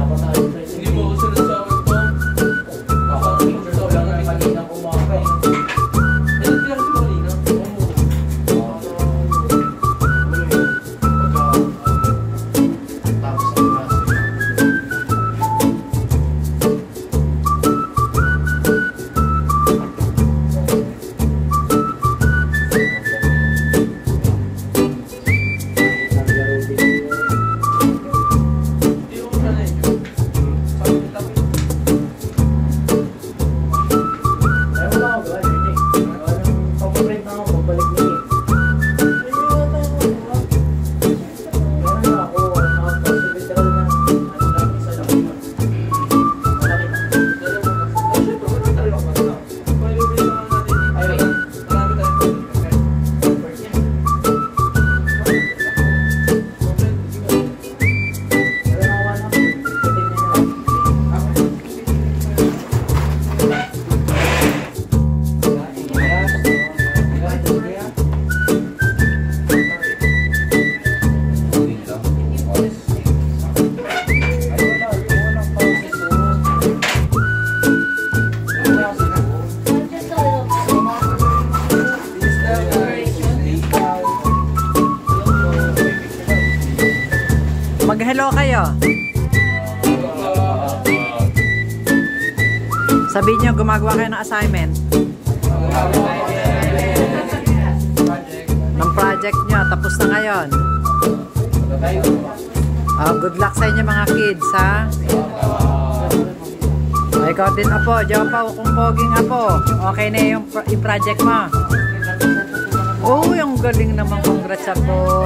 Hindi mo usunod sa akin po. Ako ang picture ko lang na kanina kumakain. Ano pinag si Molina? Mag-hello kayo. Sabihin nyo, gumagawa kayo ng assignment. Ng project nyo, tapos na ngayon. Good luck sa inyo mga kids, ha? Ikaw din, Apo. Diyan pa, kung poging Apo. Okay na yung project mo. Oh, yung galing naman. Congrats, Apo.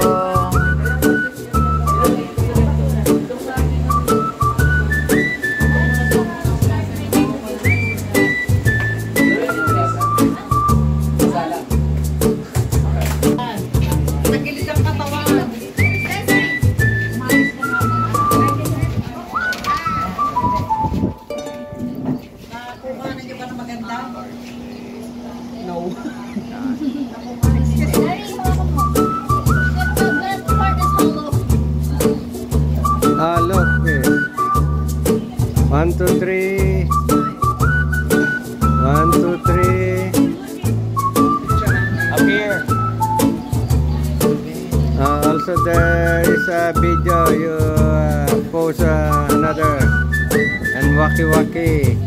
Look, 1, 2, 3. 1, 2, 3. Up here. Also there is a video you post another and waki waki.